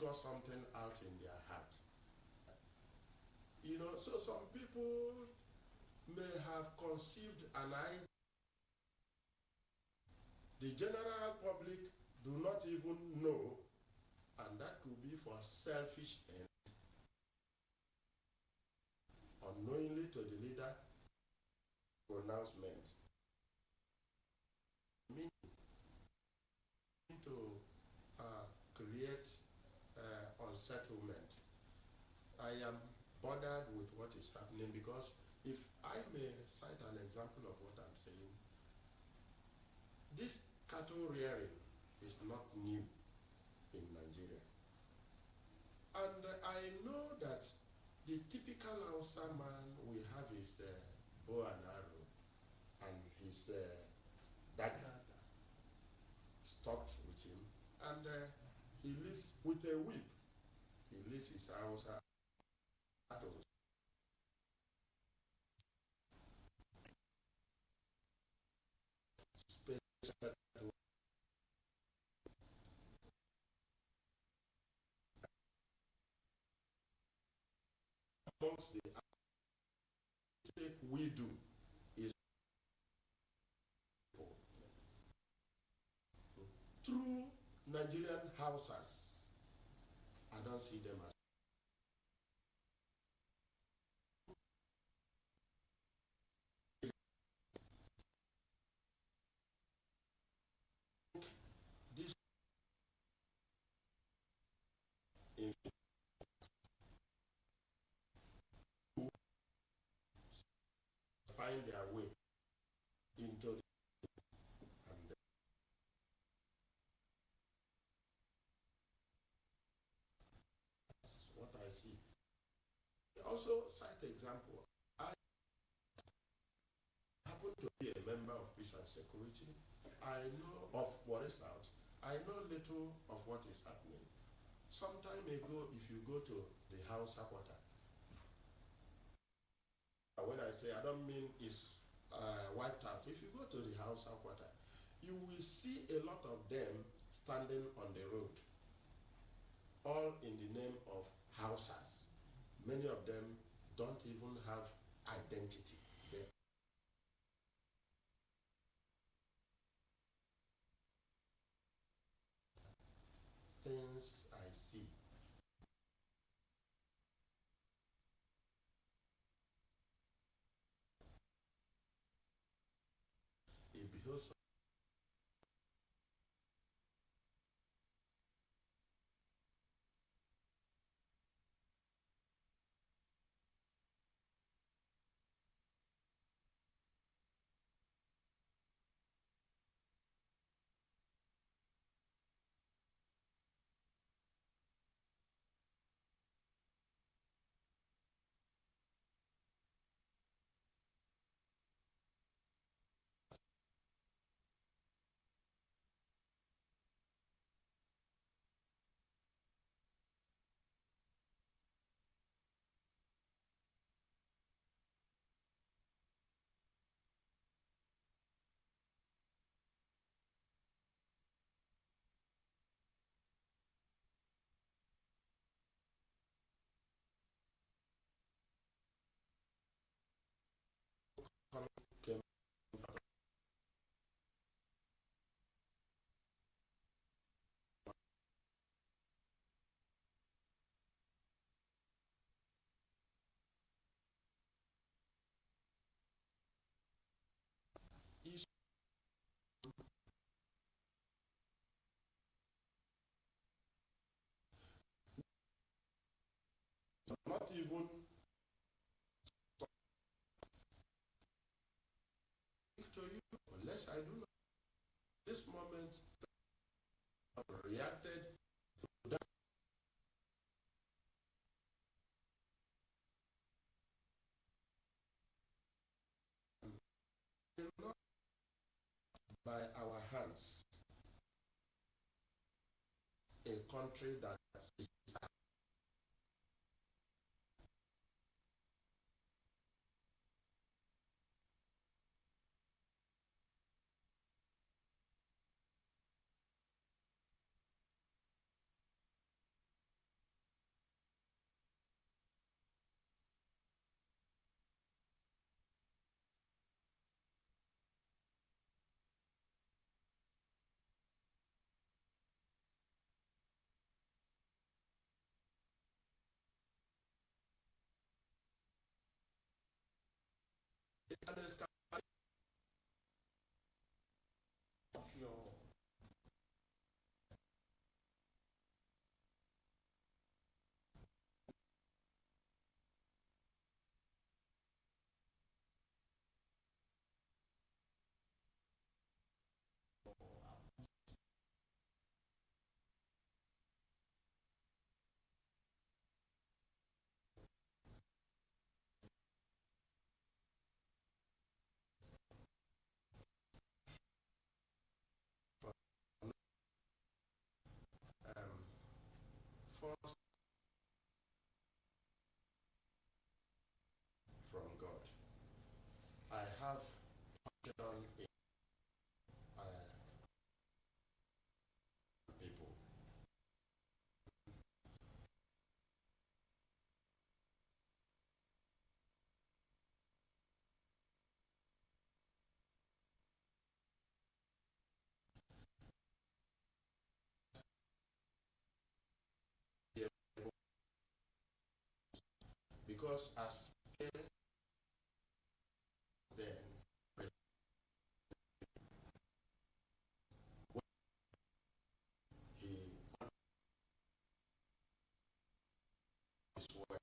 pour something out in their heart. You know, so some people may have conceived an idea. The general public do not even know, and that could be for selfish ends, unknowingly to the leader, pronouncement, meaning to create unsettlement. I am bothered with what is happening because if I may cite an example of what I'm saying, this cattle rearing is not new in Nigeria. And I know that the typical Hausa man will have his bow and arrow and his dagger stocked with him, and he leads with a whip. He leads his Hausa battles. Amongst the mistake we do is through Nigerian houses. I don't see them as this in find their way into the, and that's what I see. Also cite example. I happen to be a member of Peace and Security. I know of what is out. I know little of what is happening. Some time ago, if you go to the House quarter, when I say I don't mean it's wiped out. If you go to the House quarter, you will see a lot of them standing on the road, all in the name of houses. Many of them don't even have identity. Things I see. It behoves came is not even to you unless I do not. This moment reacted to that not by our hands. A country that is an escalation of your um, force from God. I have done in people here because as parents then he is well.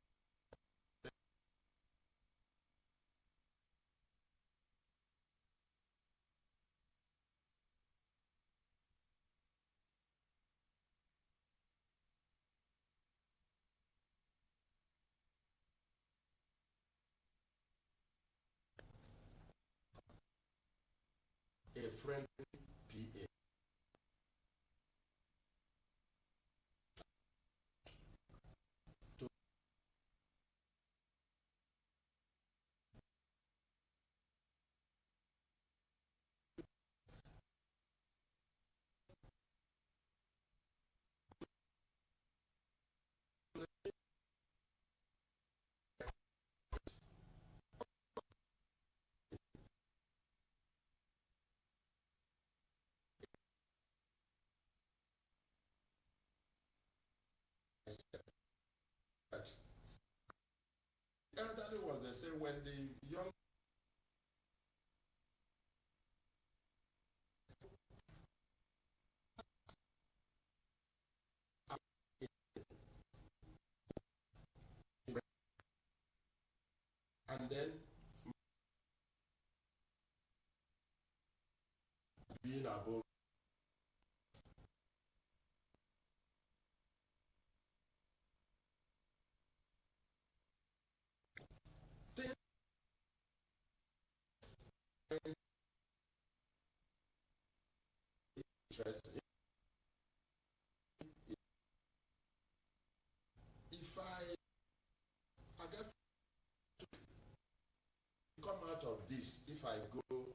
A friendly PA to that elderly ones they say when the young and then being above things interesting. If I get to come out of this, if I go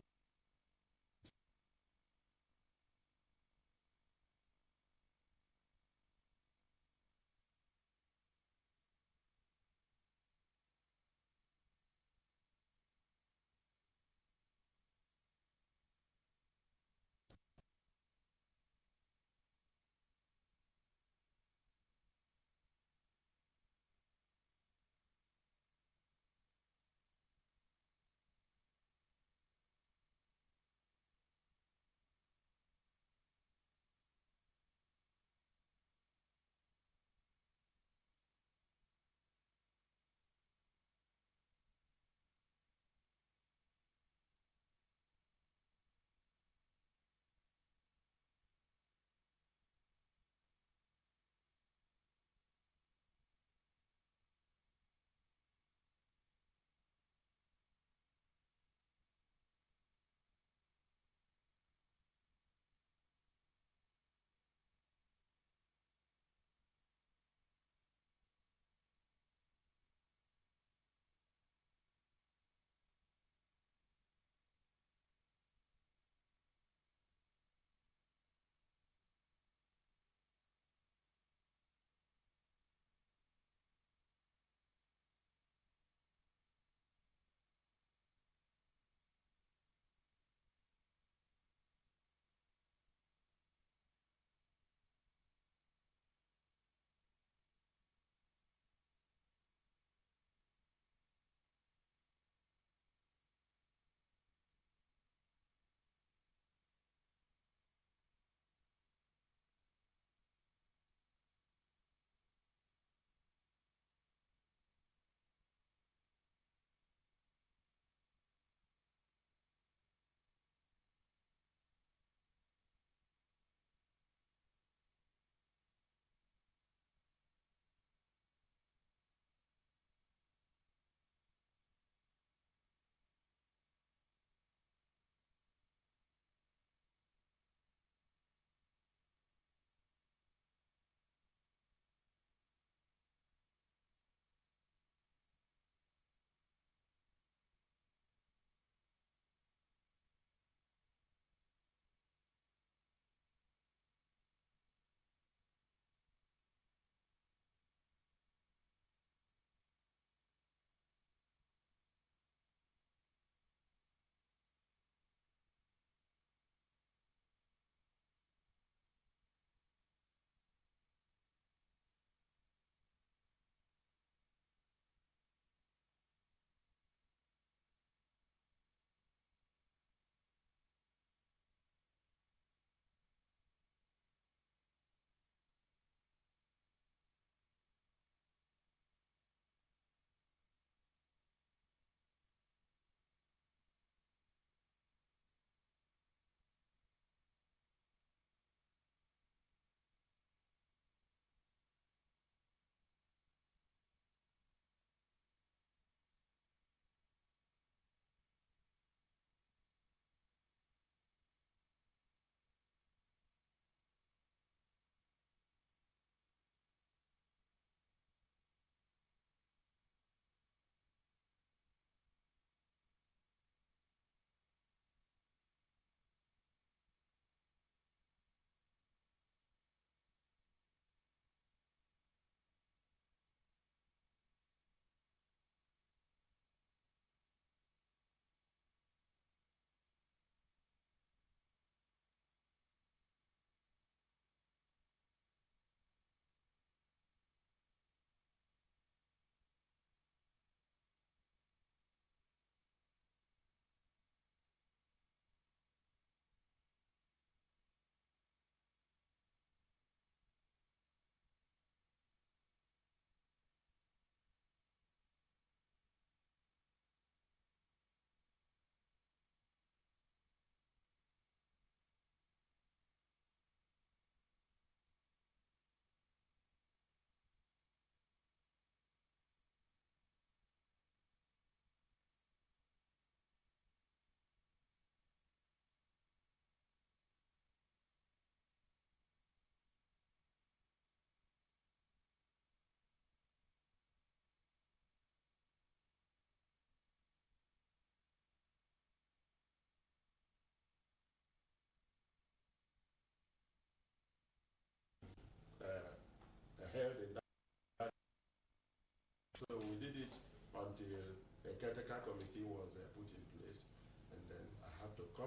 caretaker committee was put in place, and then I had to come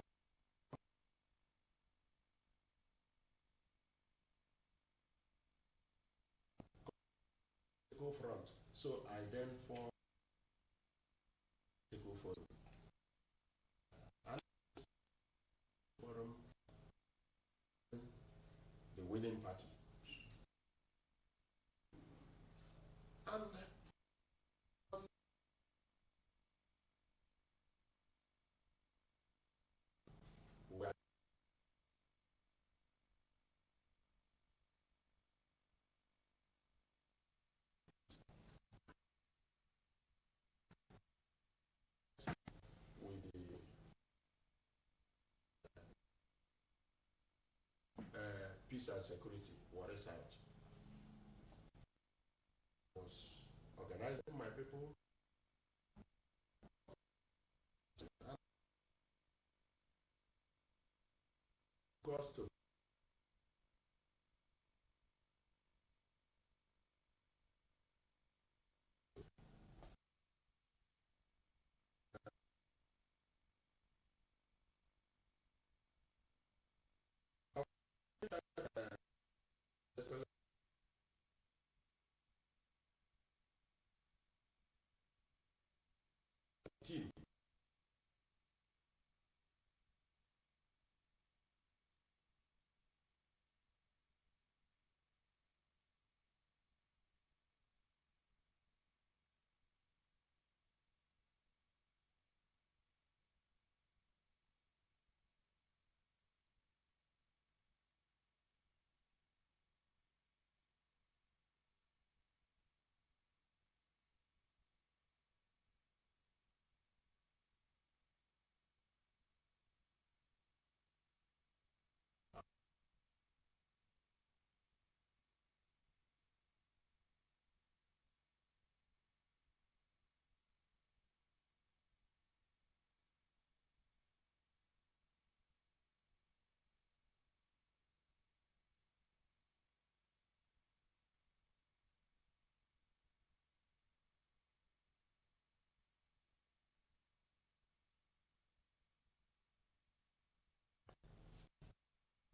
go front. So I then formed the Go Forum. And forum, the winning party. And we are with the peace and security, Warri South, was organizing my people and to team.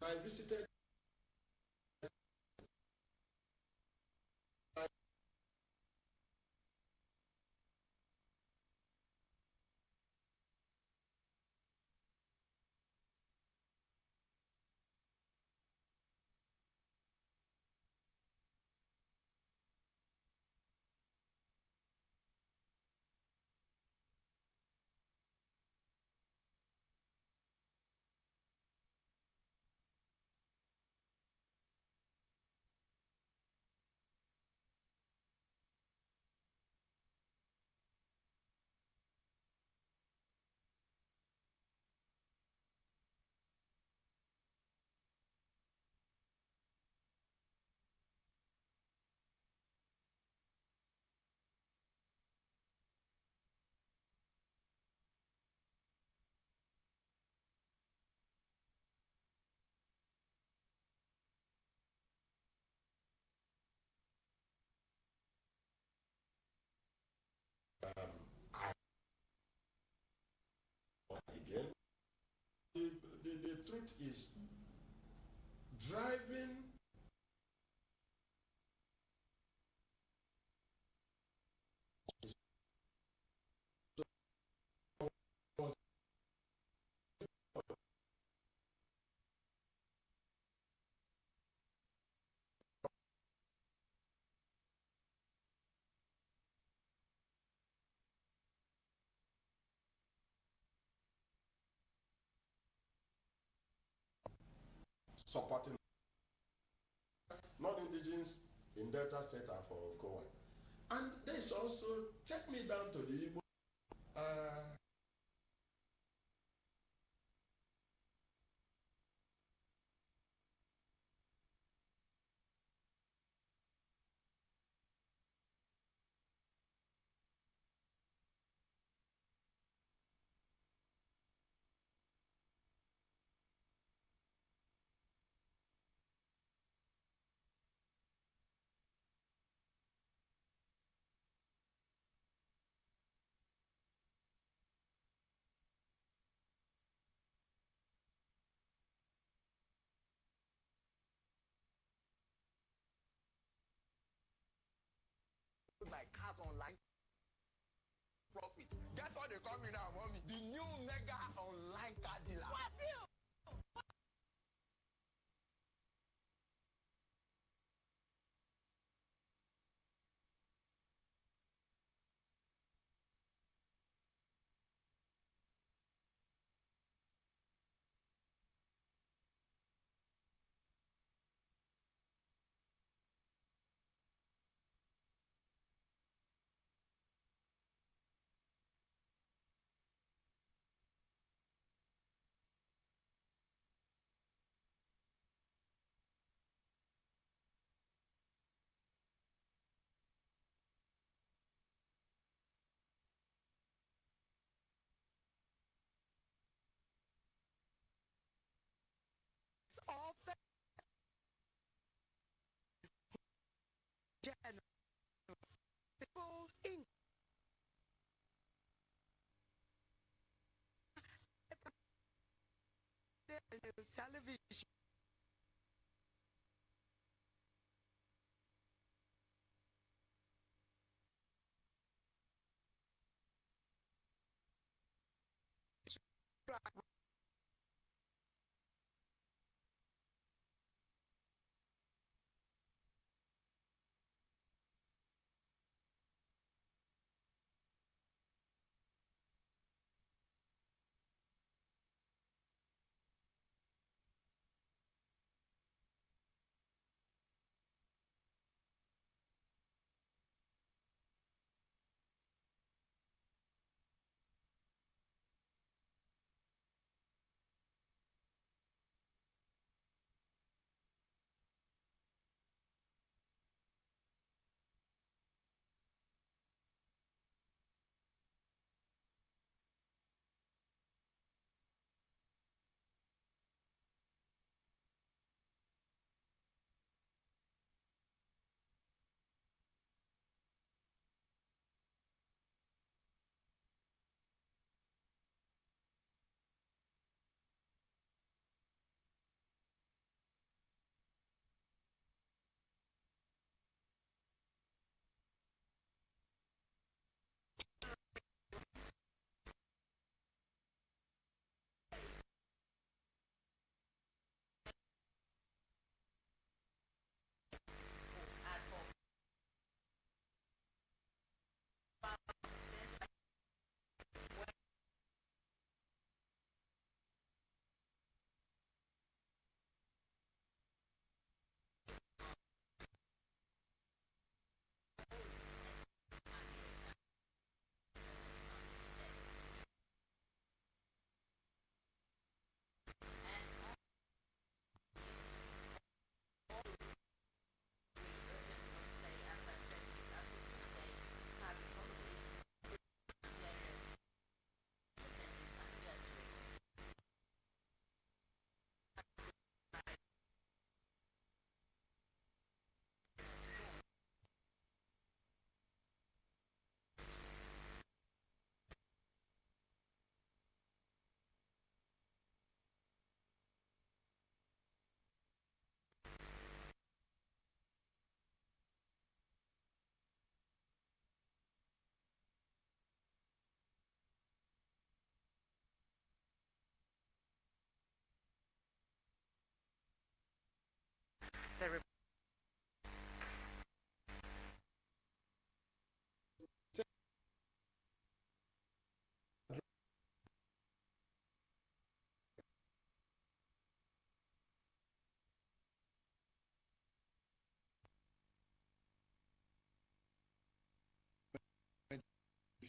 I visited I again. The truth is driving was supporting non-indigenous in Delta State and for Goa. And there's also, take me down to the Igbo, they call me now, mommy. The new mega online car dealer. What you? All people in the television.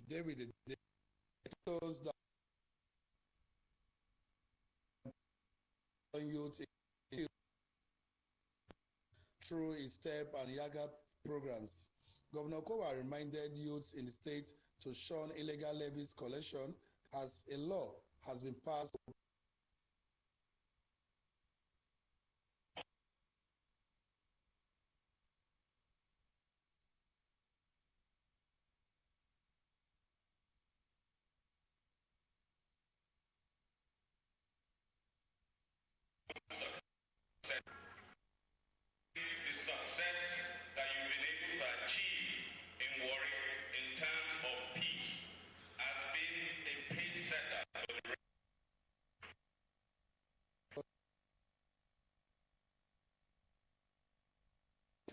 David, they closed down youth through its STEP and YAGA programs. Governor Kowa reminded youths in the state to shun illegal levies collection as a law has been passed.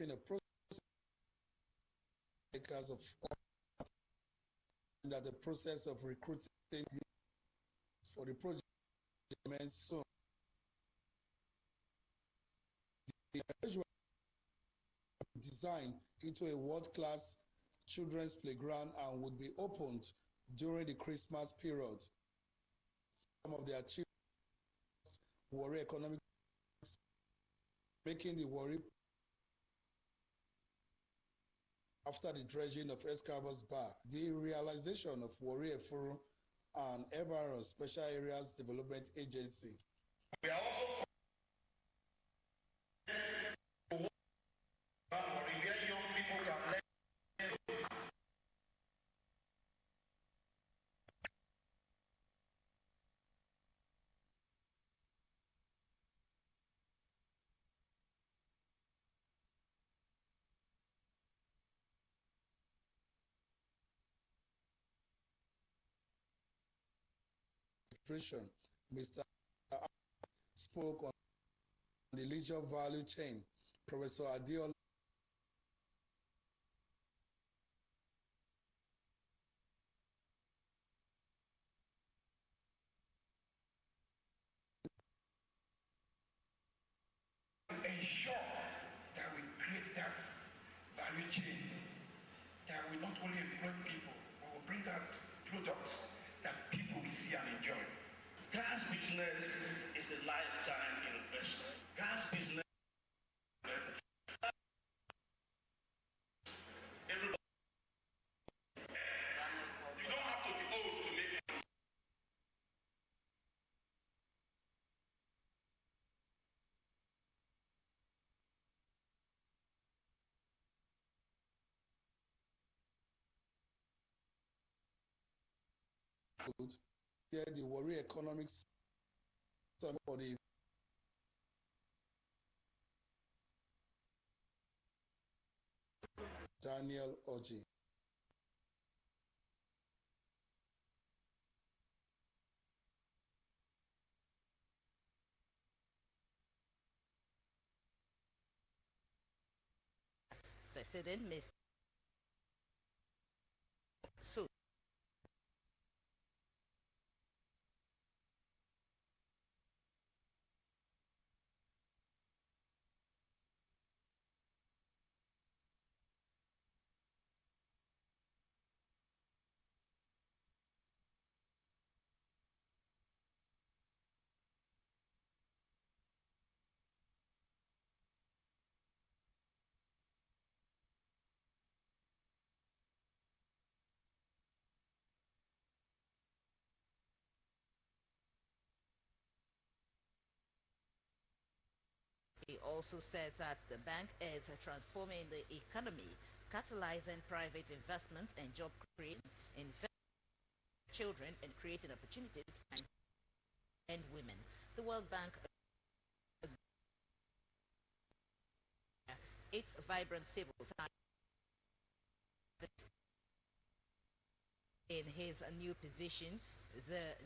developing a process of that the process of recruiting for the project soon. The designed into a world-class children's playground and would be opened during the Christmas period. Some of the achievements Warri economic, making the Warri after the dredging of Escravos Bar, the realization of Warri Efuru and Evaro Special Areas Development Agency. We are also Mr. spoke on the leisure value chain. Professor Adiola ensure that we create that value chain, that we not only employ people, but we bring out products that people will see and enjoy. Gas business is a lifetime investment. Gas business. Everybody. You don't have to be old to make the Warri Economics for the Daniel Oji. President Miss Sue. He also says that the bank is transforming the economy, catalyzing private investments and job creation, investing in children and creating opportunities and women. The World Bank its vibrant civil society in his new position. The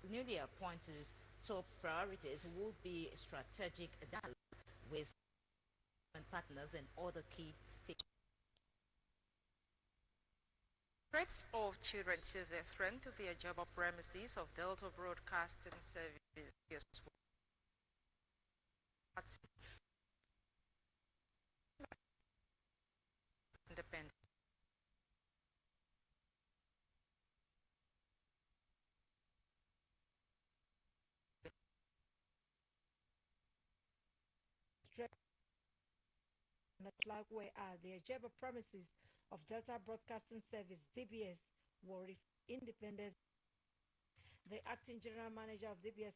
newly appointed top priorities will be strategic dialogue with partners and other key stakeholders. Threats of children is a threat to the job premises of Delta Broadcasting Service. Independent. Where are the Ajaba premises of Delta Broadcasting Service (DBS) were independent. The acting general manager of DBS,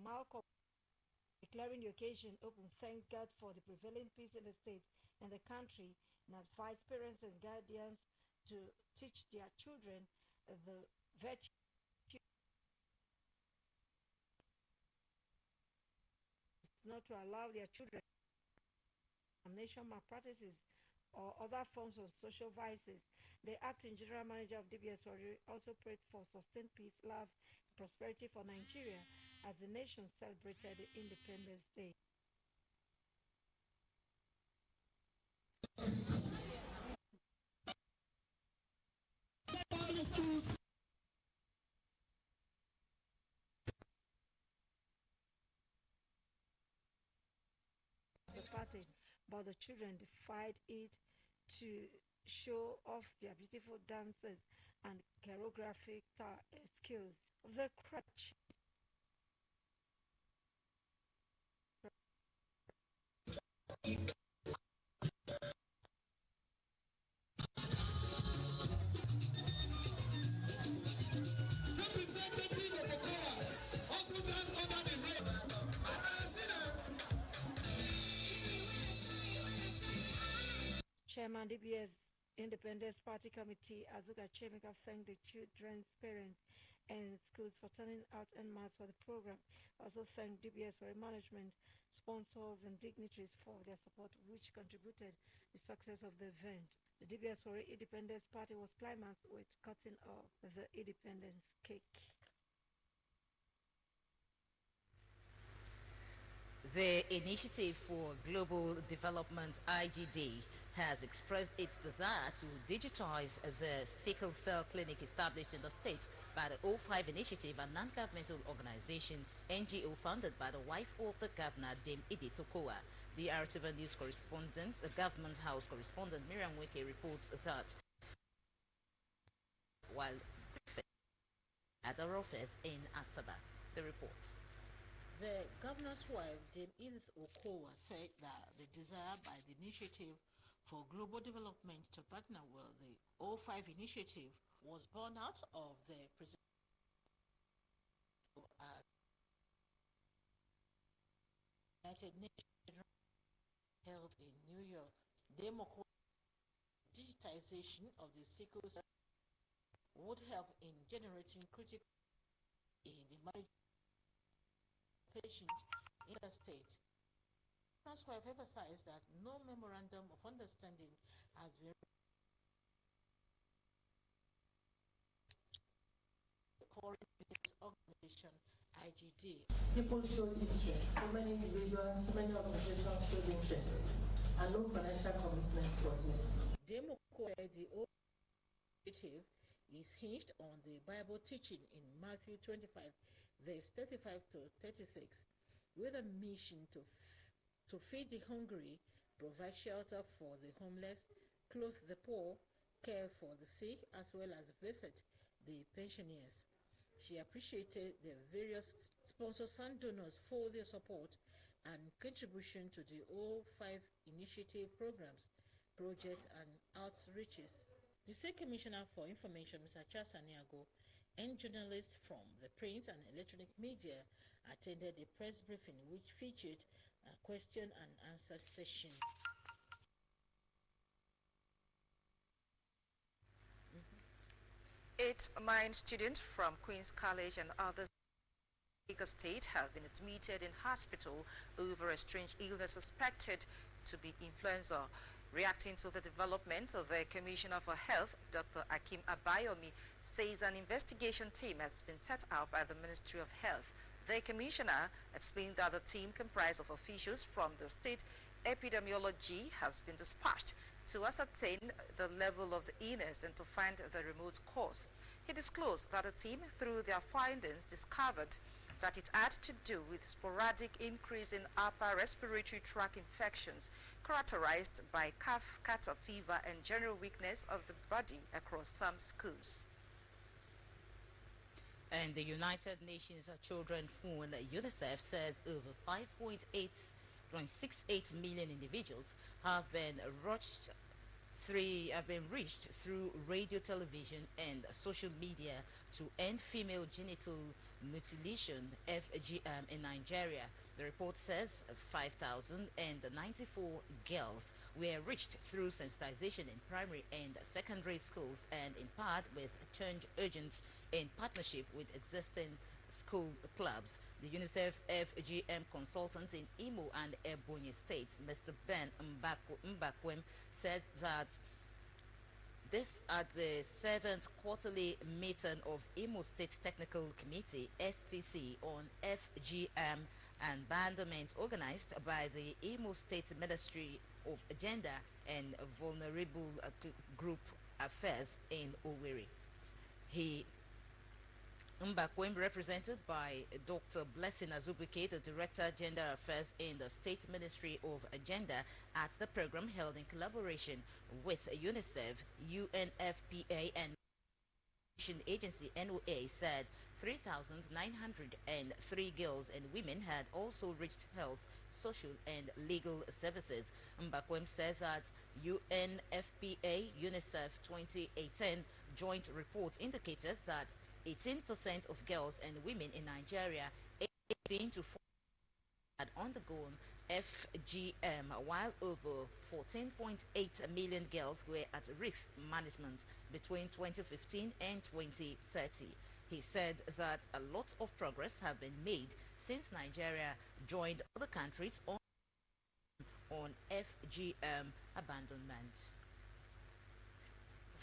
Malcolm, declaring the occasion open, thanked God for the prevailing peace in the state and the country, and advised parents and guardians to teach their children the virtue not to allow their children nation malpractices or other forms of social vices. The acting general manager of DBS also prayed for sustained peace, love, and prosperity for Nigeria as the nation celebrated Independence Day. about the children defied it to show off their beautiful dances and choreographic skills. The crutch Chairman DBS Independence Party Committee Azuka Chemika thanked the children's parents and schools for turning out en masse for the program. Also thanked DBS for management, sponsors and dignitaries for their support, which contributed to the success of the event. The DBS Independence Party was climaxed with cutting of the independence cake. The Initiative for Global Development (IGD) has expressed its desire to digitize the sickle cell clinic established in the state by the O5 Initiative, a non-governmental organization (NGO) founded by the wife of the governor, Dame Idi Tokoa. The Drtv News correspondent, Government House correspondent Miriam Wike reports that while at our office in Asaba, the report. The governor's wife, Dame Edith Okowa, said that the desire by the Initiative for Global Development to partner with the O5 Initiative was born out of the United Nations held in New York. Dame Okowa, digitization of the sickle cell would help in generating critical in the management patients in the state. The wife emphasized that no memorandum of understanding has been foreign business organization IGD. People showed interest. So many individuals, so many organizations showed interest, and no financial commitment was made. Democrat, the initiative is hinged on the Bible teaching in Matthew 25, verse 35 to 36, with a mission to feed the hungry, provide shelter for the homeless, clothe the poor, care for the sick, as well as visit the pensioners. She appreciated the various sponsors and donors for their support and contribution to the O5 initiative programs, projects, and outreaches. The State Commissioner for Information, Mr. Charles Aniago, and journalists from the print and electronic media attended a press briefing which featured a question and answer session. Eight mine students from Queen's College and others in Lagos State have been admitted in hospital over a strange illness suspected to be influenza. Reacting to the development of the Commissioner for Health, Dr. Akim Abayomi, says an investigation team has been set up by the Ministry of Health. The Commissioner explained that the team comprised of officials from the state epidemiology has been dispatched to ascertain the level of the illness and to find the remote cause. He disclosed that the team, through their findings, discovered that it had to do with sporadic increase in upper respiratory tract infections characterized by cough, catarrh fever, and general weakness of the body across some schools. And the United Nations Children Fund, UNICEF, says over 5.68 million individuals have been reached through radio, television, and social media to end female genital mutilation (FGM) in Nigeria. The report says 5,094 girls were reached through sensitization in primary and secondary schools, and in part with turned agents in partnership with existing school clubs. The UNICEF FGM consultant in Imo and Ebonyi states, Mr. Ben Mbakwem, said that this at the 7th quarterly meeting of Imo State Technical Committee (STC) on FGM and Abandonment, organized by the Imo State Ministry of Gender and Vulnerable Group Affairs in Owerri. He Mbakwem, represented by Dr. Blessing Azubuke, the Director Gender Affairs in the State Ministry of Gender, at the program held in collaboration with UNICEF, UNFPA, and Nation Agency NOA, said 3,903 girls and women had also reached health, social, and legal services. Mbakwem says that UNFPA UNICEF 2018 joint report indicated that 18% of girls and women in Nigeria 18 to 40 had undergone FGM, while over 14.8 million girls were at risk management between 2015 and 2030. He said that a lot of progress have been made since Nigeria joined other countries on FGM abandonment.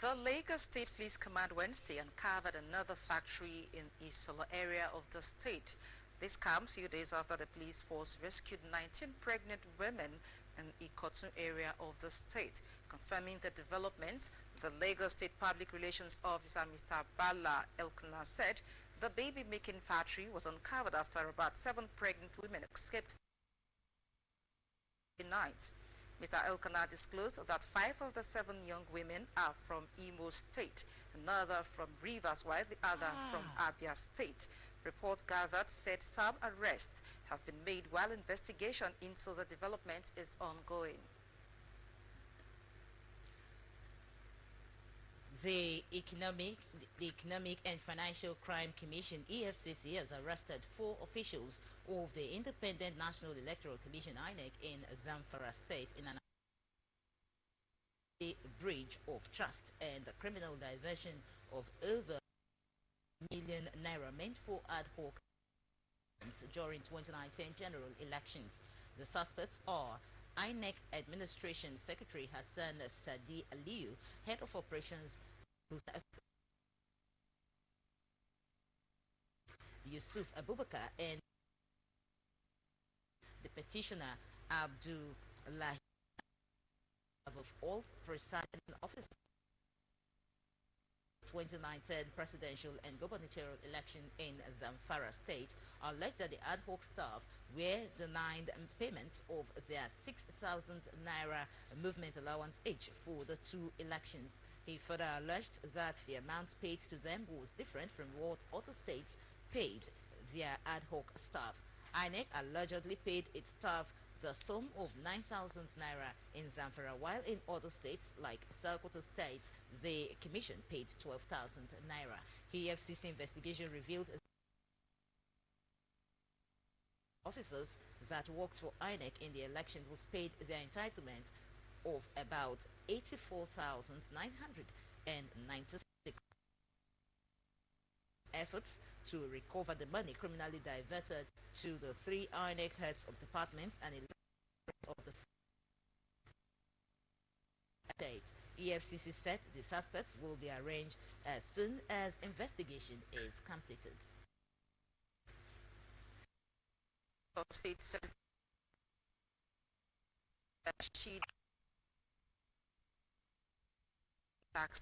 The Lagos State Police Command Wednesday uncovered another factory in Isola area of the state. This comes few days after the police force rescued 19 pregnant women in Ikotun area of the state. Confirming the development, the Lagos State Public Relations Officer Mr. Bala Elkana said the baby-making factory was uncovered after about 7 pregnant women escaped the night. Mr. Elkana disclosed that 5 of the 7 young women are from Imo State, another from Rivers, while the other from Abia State. Report gathered said some arrests have been made while investigation into the development is ongoing. The Economic and Financial Crime Commission (EFCC) has arrested 4 officials of the Independent National Electoral Commission (INEC) in Zamfara State in an breach of trust and the criminal diversion of over million naira meant for ad hoc during 2019 general elections. The suspects are INEC Administration Secretary Hassan Sadi Aliyu, Head of Operations Yusuf Abubakar, and the petitioner Abdullah of all presiding officers 2019 presidential and gubernatorial election in Zamfara State alleged that the ad hoc staff were denied payment of their 6,000 naira movement allowance each for the 2 elections. He further alleged that the amounts paid to them was different from what other states paid their ad hoc staff. INEC allegedly paid its staff the sum of 9,000 naira in Zamfara, while in other states like Sokoto State, the commission paid 12,000 naira. EFCC investigation revealed officers that worked for INEC in the election was paid their entitlement of about 84,996. Efforts to recover the money criminally diverted to the 3 INEC heads of departments and of the state. EFCC said the suspects will be arraigned as soon as investigation is completed. State tax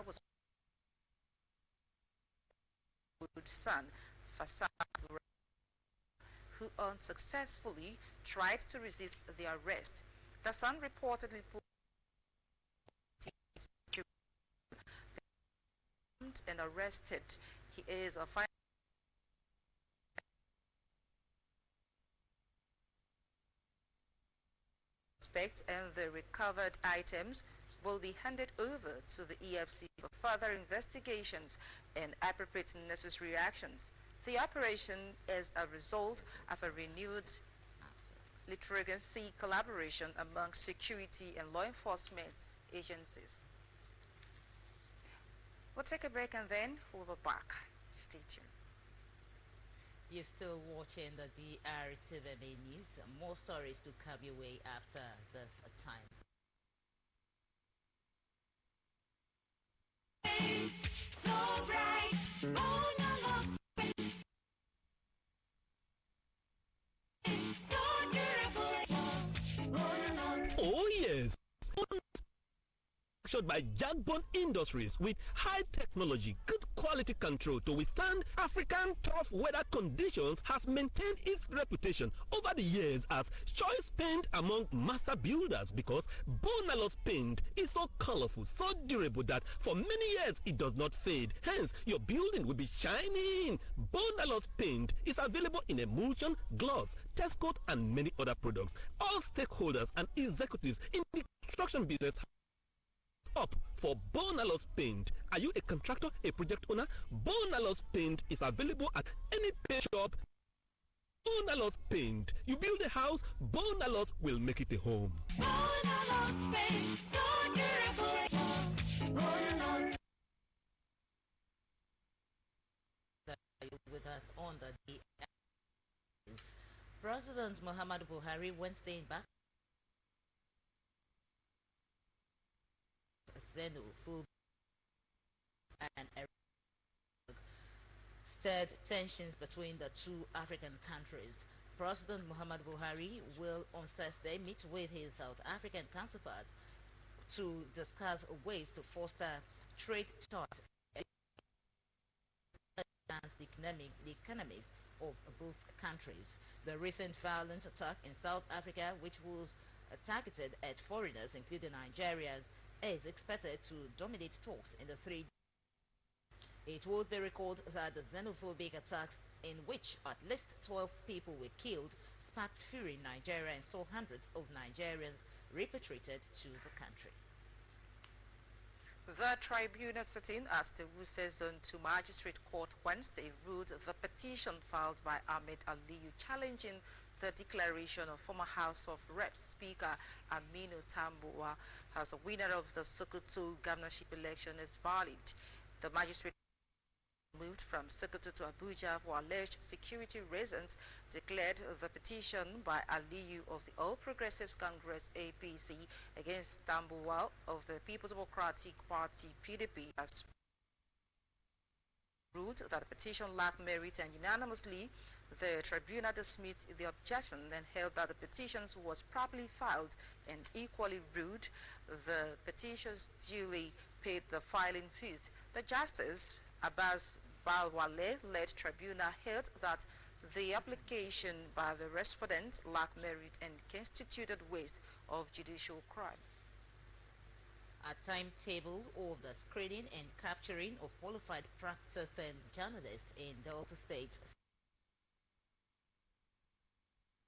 was son Fasad, who unsuccessfully tried to resist the arrest. The son reportedly put and arrested. He is a fine suspect, and the recovered items will be handed over to the EFC for further investigations and appropriate necessary actions. The operation is a result of a renewed literacy collaboration among security and law enforcement agencies. We'll take a break and then we'll be back. Stay tuned. You're still watching the Drtv news. More stories to come your way after this time. So bright. manufactured by Jagbone Industries with high technology, good quality control to withstand African tough weather conditions, has maintained its reputation over the years as choice paint among master builders because Bonalos paint is so colorful, so durable that for many years it does not fade. Hence, your building will be shining. Bonalos paint is available in emulsion, gloss, test coat, and many other products. All stakeholders and executives in the construction business up for Bonalos Paint. Are you a contractor, a project owner? Bonalos Paint is available at any paint shop. Bonalos Paint. You build a house, Bonalos will make it a home. Bonalos Paint, so durable. Bonalos. With us on the DL. President Muhammadu Buhari Wednesday in back xenophobia and stirred tensions between the two African countries. President Muhammadu Buhari will on Thursday meet with his South African counterpart to discuss ways to foster trade talks and advance the economies of both countries. The recent violent attack in South Africa, which was targeted at foreigners, including Nigerians, is expected to dominate talks in the three. It would be recalled that the xenophobic attacks, in which at least 12 people were killed, sparked fury in Nigeria and saw hundreds of Nigerians repatriated to the country. The tribunal sitting at the Wuse Zone 2 Magistrate Court Wednesday ruled the petition filed by Ahmed Aliyu challenging the declaration of former House of Reps Speaker Aminu Tambuwa as a winner of the Sokoto governorship election is valid. The magistrate moved from Sokoto to Abuja for alleged security reasons, declared the petition by Aliyu of the All Progressives Congress APC against Tambuwa of the People's Democratic Party PDP as ruled that the petition lacked merit, and unanimously the tribunal dismissed the objection and held that the petition was properly filed, and equally ruled the petitions duly paid the filing fees. The Justice Abbas Balwale-led tribunal held that the application by the respondent lacked merit and constituted waste of judicial crime. A timetable of the screening and capturing of qualified practicing journalists in Delta State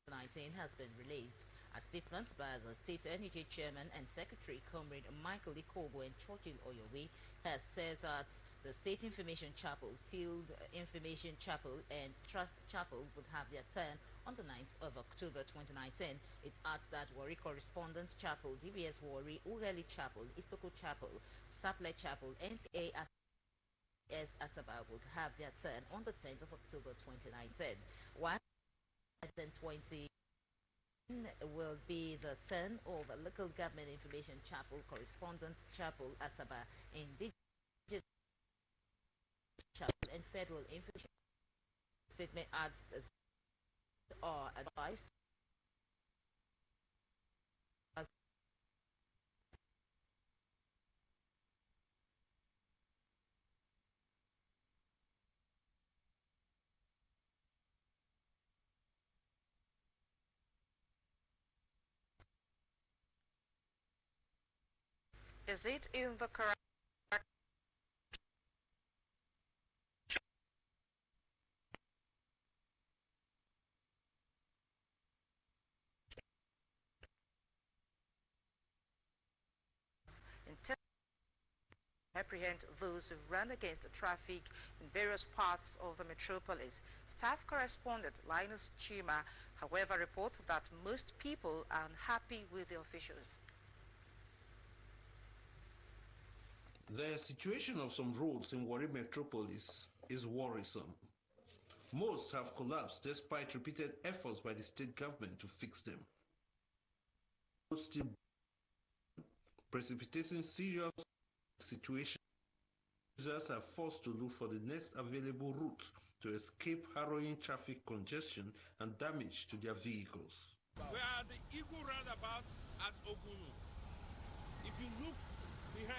19 has been released. A statement by the State Energy Chairman and Secretary, Comrade Michael Ikobo and Churchill Oyowe, has said that the State Information Chapel, Field Information Chapel, and Trust Chapel would have their turn on the 9th of October 2019. It adds that Warri Correspondence Chapel, DBS Warri, Ughelli Chapel, Isoko Chapel, Sapele Chapel, NTA as Asaba would have their turn on the 10th of October 2019. 120 will be the turn of Local Government Information Chapel, Correspondence Chapel, Asaba, Indigenous Chapel, and Federal Information. Statement adds are advised Is it in the correct intent to apprehend those who run against the traffic in various parts of the metropolis? Staff correspondent Linus Chima, however, reports that most people are unhappy with the officials. The situation of some roads in Warri metropolis is worrisome. Most have collapsed despite repeated efforts by the state government to fix them. Still precipitating serious situations, users are forced to look for the next available route to escape harrowing traffic congestion and damage to their vehicles. We are at the Eagle roundabout at Ogunu.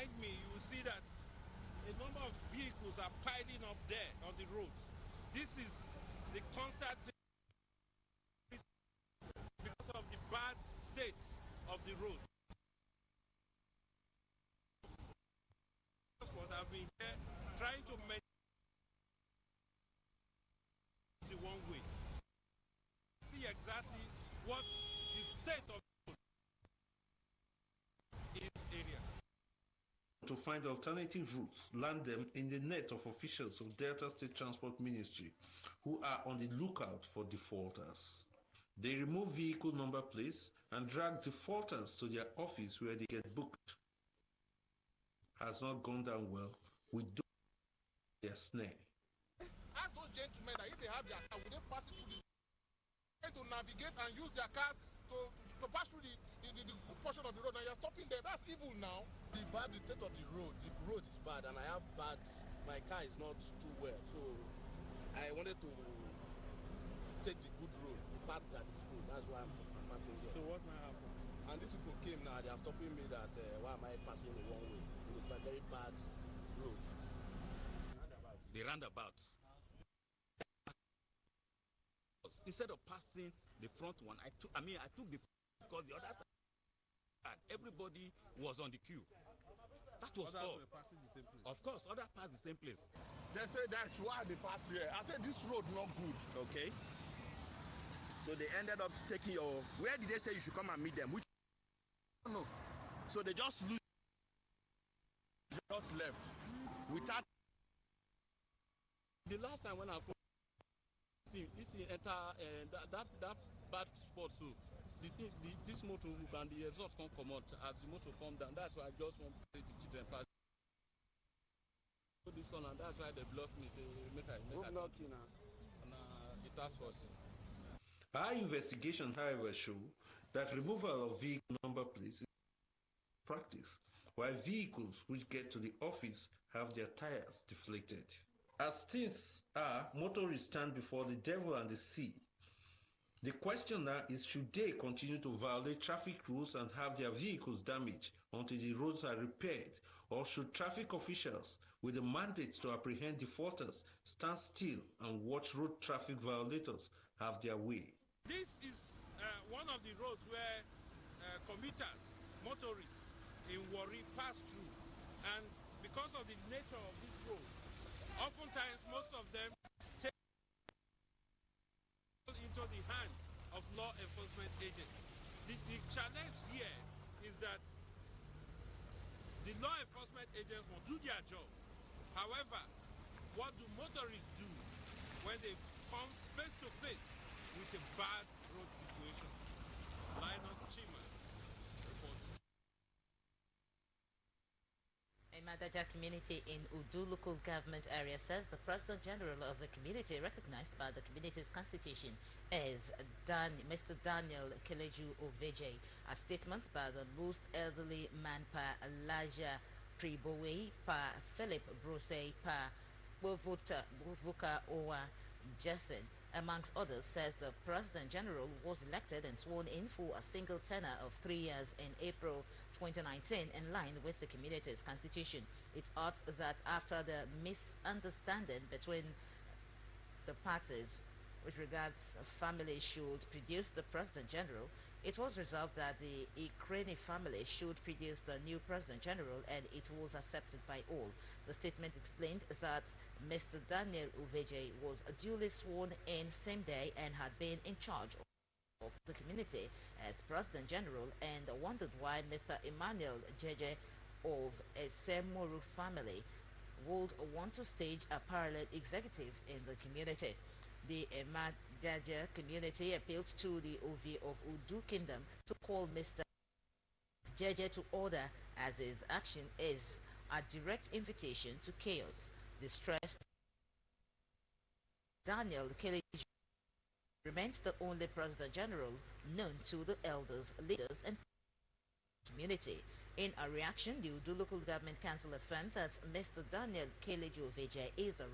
behind me, you will see that a number of vehicles are piling up there on the road. This is the constant because of the bad state of the road. Transport have been here trying to make the one way. See exactly what the state of this area. To find alternative routes, land them in the net of officials of Delta State Transport Ministry who are on the lookout for defaulters. They remove vehicle number plates and drag defaulters to their office where they get booked. Has not gone down well. We do their snare. Ask those gentlemen that if they have their car, will they pass it through the to navigate and use their car to pass through the good portion of the road, and you're stopping there? That's evil now. The state of the road is bad, and I have my car is not too well, so I wanted to take the good road, the part that is good. That's why I'm passing here. So what might happen? And these people came now, they are stopping me that why am I passing the wrong way? It's a very bad road. The roundabout. Instead of passing the front one, I took the because the other side, everybody was on the queue. That was all. Were passing the same place. Of course, others passed the same place. They say that's why they pass here. I said this road not good. Okay. So they ended up taking your. Where did they say you should come and meet them? Which? No. So they just left without. The last time when I this enter that bad spot, so this motor and the exhaust can't come out as the motor come down. That's why I just want to play the children pass. This one, and that's why they block me. Say make I blocking the task force. Our investigations, however, show that removal of vehicle number plates is practice, while vehicles which get to the office have their tires deflated. As things are, motorists stand before the devil and the sea. The question now is, should they continue to violate traffic rules and have their vehicles damaged until the roads are repaired, or should traffic officials with a mandate to apprehend defaulters stand still and watch road traffic violators have their way? This is one of the roads where commuters, motorists in Warri pass through, and because of the nature of this road, oftentimes most of them take into the hands of law enforcement agents. The challenge here is that the law enforcement agents will do their job. However, what do motorists do when they come face to face with a bad road situation? Linus Chima reports. A Madaja community in Udu local government area says the President General of the community, recognized by the community's constitution, is Mr. Daniel Keleju Oveje. A statement by the most elderly man pa Elijah Pribowe pa Philip Brose pa Bovuka Owa Jessen, amongst others, says the President General was elected and sworn in for a single tenure of 3 years in April 2019 in line with the community's constitution. It adds that after the misunderstanding between the parties with regards family should produce the President General, it was resolved that the Ikreni family should produce the new President General, and it was accepted by all. The statement explained that Mr. Daniel Uveje was duly sworn in same day and had been in charge of the community as President General, and wondered why Mr. Emmanuel Jeje of a Semuru family would want to stage a parallel executive in the community. The Emmajaja community appealed to the Ovi of Udu Kingdom to call Mr. Jeje to order, as his action is a direct invitation to chaos. The stress Daniel Kelly remains the only President General known to the elders, leaders, and community. In a reaction, the Udu Local Government Council affirmed that Mr. Daniel Keleju Oveje is the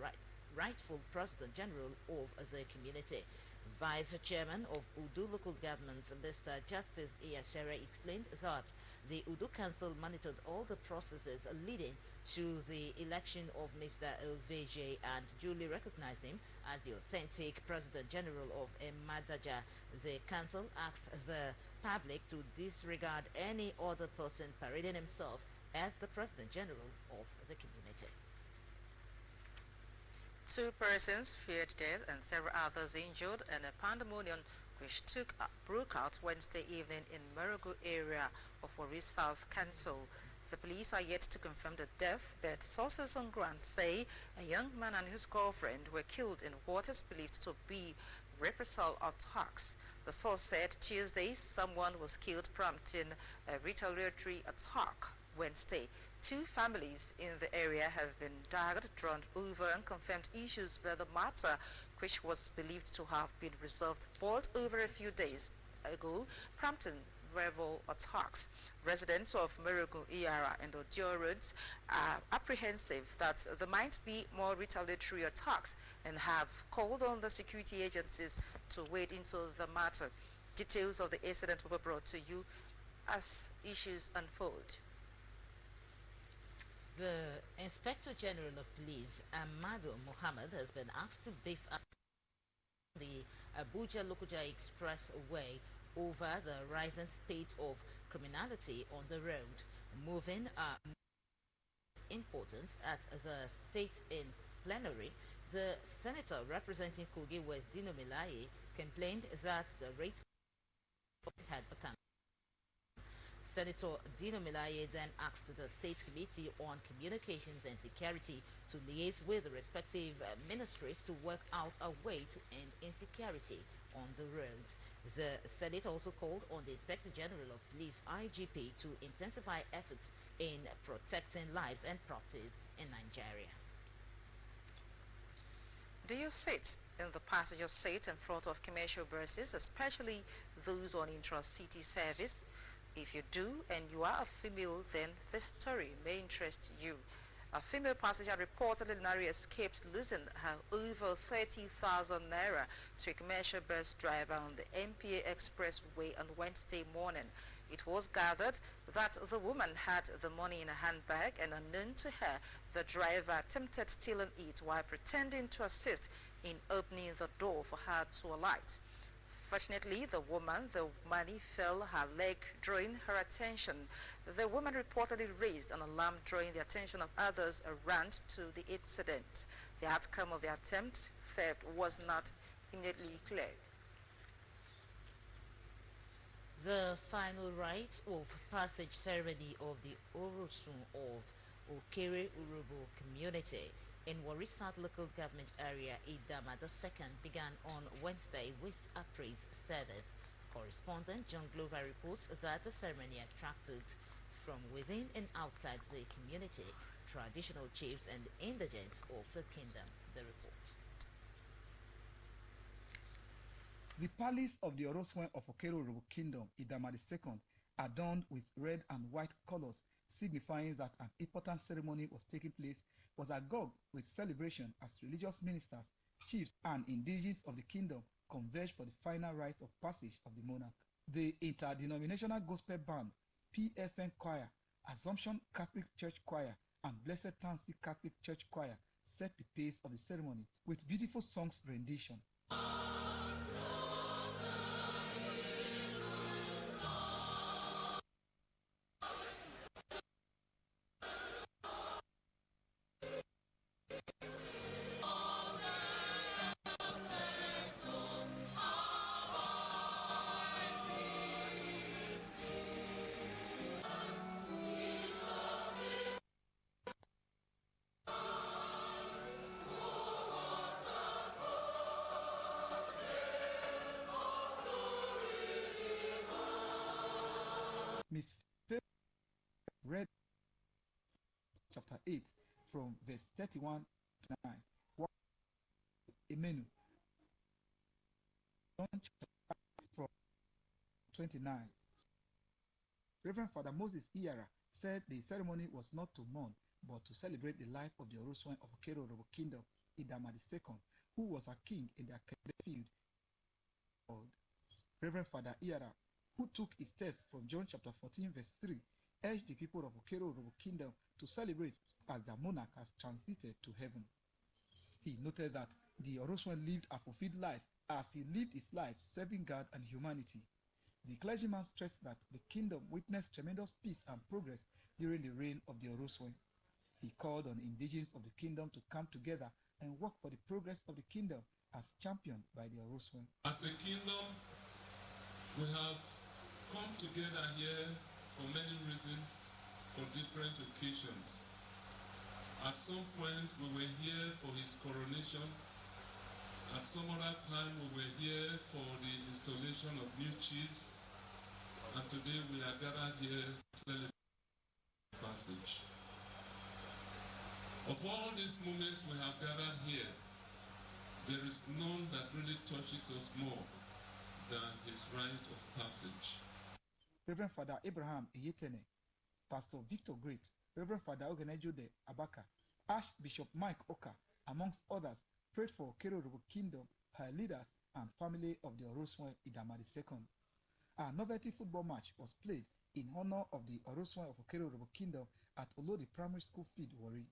rightful President General of the community. Vice Chairman of Udu Local Government, Mr. Justice Iyashere, explained that The Udo Council monitored all the processes leading to the election of Mr. Elveje and duly recognized him as the authentic President General of Emadaja. The council asked the public to disregard any other person parading himself as the President General of the community. 2 persons feared death and several others injured in a pandemonium which broke out Wednesday evening in Morogo area of Warri South Council. The police are yet to confirm the death, but sources on ground say a young man and his girlfriend were killed in what is believed to be reprisal attacks. The source said Tuesday someone was killed, prompting a retaliatory attack Wednesday. 2 families in the area have been dragged, drawn over unconfirmed issues by the matter, which was believed to have been resolved boiled over a few days ago, prompting verbal attacks. Residents of Morogo, Iara and Odio roads are apprehensive that there might be more retaliatory attacks and have called on the security agencies to wade into the matter. Details of the incident will be brought to you as issues unfold. The Inspector General of Police, Amado Mohammed, has been asked to beef up the Abuja-Lokoja Expressway over the rising spate of criminality on the road. Moving importance at the state in plenary, the senator representing Kogi West, Dino Milaye, complained that the rate had become. Senator Dino Milaye then asked the State Committee on Communications and Security to liaise with the respective ministries to work out a way to end insecurity on the road. The Senate also called on the Inspector General of Police, IGP, to intensify efforts in protecting lives and properties in Nigeria. Do you sit in the passenger seat in front of commercial buses, especially those on intra-city service? If you do and you are a female, then this story may interest you. A female passenger reportedly narrowly escaped losing her over 30,000 naira to a commercial bus driver on the MPA Expressway on Wednesday morning. It was gathered that the woman had the money in a handbag, and unknown to her, the driver attempted stealing it while pretending to assist in opening the door for her to alight. Fortunately, the money fell her leg, drawing her attention. The woman reportedly raised an alarm, drawing the attention of others around to the incident. The outcome of the attempt theft was not immediately cleared. The final rite of passage ceremony of the Orosun of Okere Urobo community in Warri South local government area, Idama II, began on Wednesday with a praise service. Correspondent John Glover reports that the ceremony attracted from within and outside the community traditional chiefs and indigents of the kingdom. The report. The palace of the Oroswen of Okero-Urobo Kingdom, Idama II, adorned with red and white colors, signifying that an important ceremony was taking place, was agog with celebration as religious ministers, chiefs, and indigenes of the kingdom converged for the final rite of passage of the monarch. The interdenominational gospel band, PFN Choir, Assumption Catholic Church Choir, and Blessed Trinity Catholic Church Choir set the pace of the ceremony with beautiful songs rendition. Miss read chapter 8 from verse 31 to 9. Emenu. John chapter from 29. Reverend Father Moses Iyara said the ceremony was not to mourn, but to celebrate the life of the Oroswan of Okero-Urobo Kingdom, Idama II, who was a king in the academic field. Reverend Father Iyara who took his text from John chapter 14 verse 3, urged the people of Okero Kingdom to celebrate as their monarch has transited to heaven. He noted that the Oroswan lived a fulfilled life as he lived his life serving God and humanity. The clergyman stressed that the kingdom witnessed tremendous peace and progress during the reign of the Oroswan. He called on indigenes of the kingdom to come together and work for the progress of the kingdom as championed by the Oroswan. As a kingdom, we have come together here for many reasons, for different occasions. At some point, we were here for his coronation. At some other time, we were here for the installation of new chiefs. And today, we are gathered here to celebrate the passage. Of all these moments we have gathered here, there is none that really touches us more than his rite of passage. Reverend Father Abraham Eyetene, Pastor Victor Great, Reverend Father Ogenejode Abaka, Archbishop Mike Oka, amongst others, prayed for Okero Kingdom, her leaders, and family of the Oroswan Idama II. A novelty football match was played in honor of the Oroswan of Okero Kingdom at Olodi Primary School Field, Warri.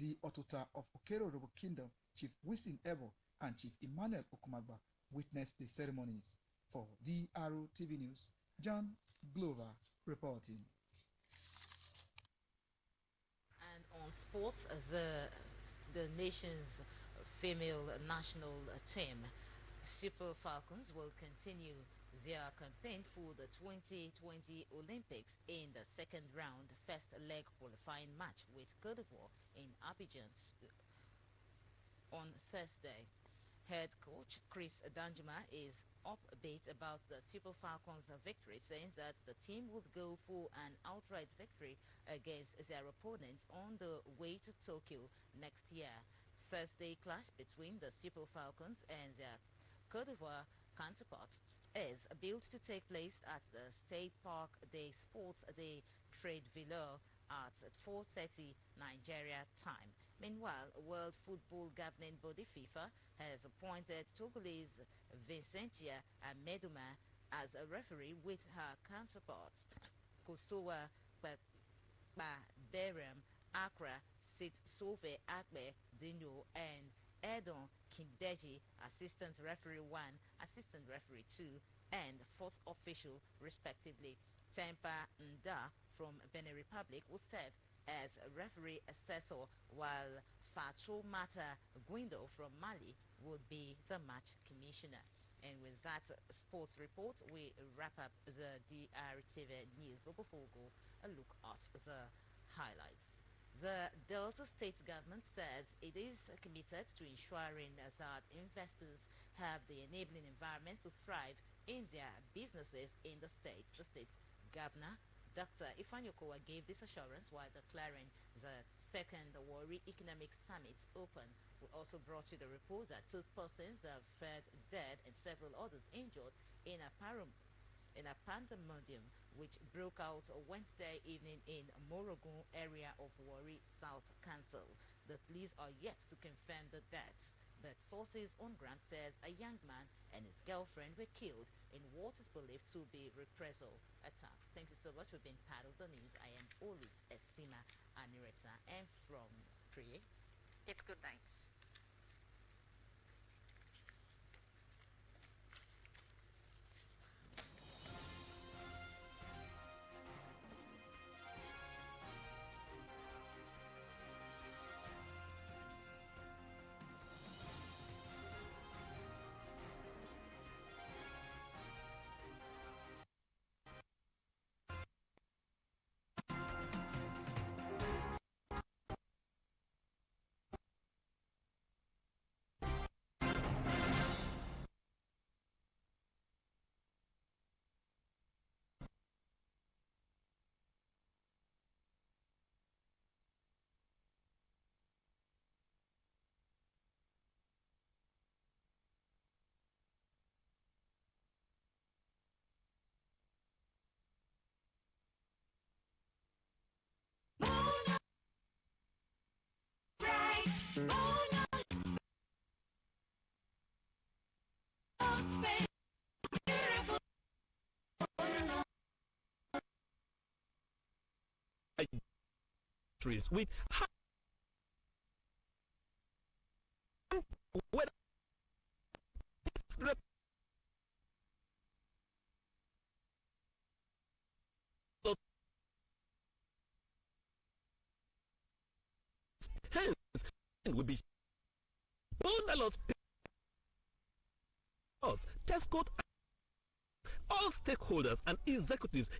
The Otota of Okero Kingdom, Chief Wisin Ebo, and Chief Emmanuel Okumagba witnessed the ceremonies. For Drtv News, John Glover reporting. And on sports, the nation's female national team, Super Falcons, will continue their campaign for the 2020 Olympics in the second round first leg qualifying match with Cote d'Ivoire in Abidjan on Thursday. Head coach Chris Danjuma is upbeat about the Super Falcons' victory, saying that the team would go for an outright victory against their opponents on the way to Tokyo next year. Thursday clash between the Super Falcons and their Cote d'Ivoire counterparts is built to take place at the State Park des Sports de Drtv at 4:30 Nigeria time. Meanwhile, World Football Governing Body FIFA has appointed Togolese Vincentia Ameduma as a referee with her counterparts Kosowa Berem Accra, Sid Sove Akbe Dino, and Edon Kindeji, Assistant Referee 1, Assistant Referee 2, and 4th Official, respectively. Tempa Nda from Benin Republic will serve as referee assessor, while Fatoumata Guindo from Mali would be the match commissioner. And with that sports report, we wrap up the DRTV news. But before we go, a look at the highlights. The Delta State government says it is committed to ensuring that investors have the enabling environment to thrive in their businesses in the state. The state's governor, Dr. Ifanyokowa, gave this assurance while declaring the second Warri Economic Summit open. We also brought you the report that 2 persons have fared dead and several others injured in a pandemonium which broke out Wednesday evening in Morogun area of Warri South Council. The police are yet to confirm the deaths, but sources on ground says a young man and his girlfriend were killed in what is believed to be reprisal attacks. Thank you so much for being part of the news. I am always Esima Anireta, and from Priye, it's good night. industries with high weather hence will be bonus us test code all stakeholders and executives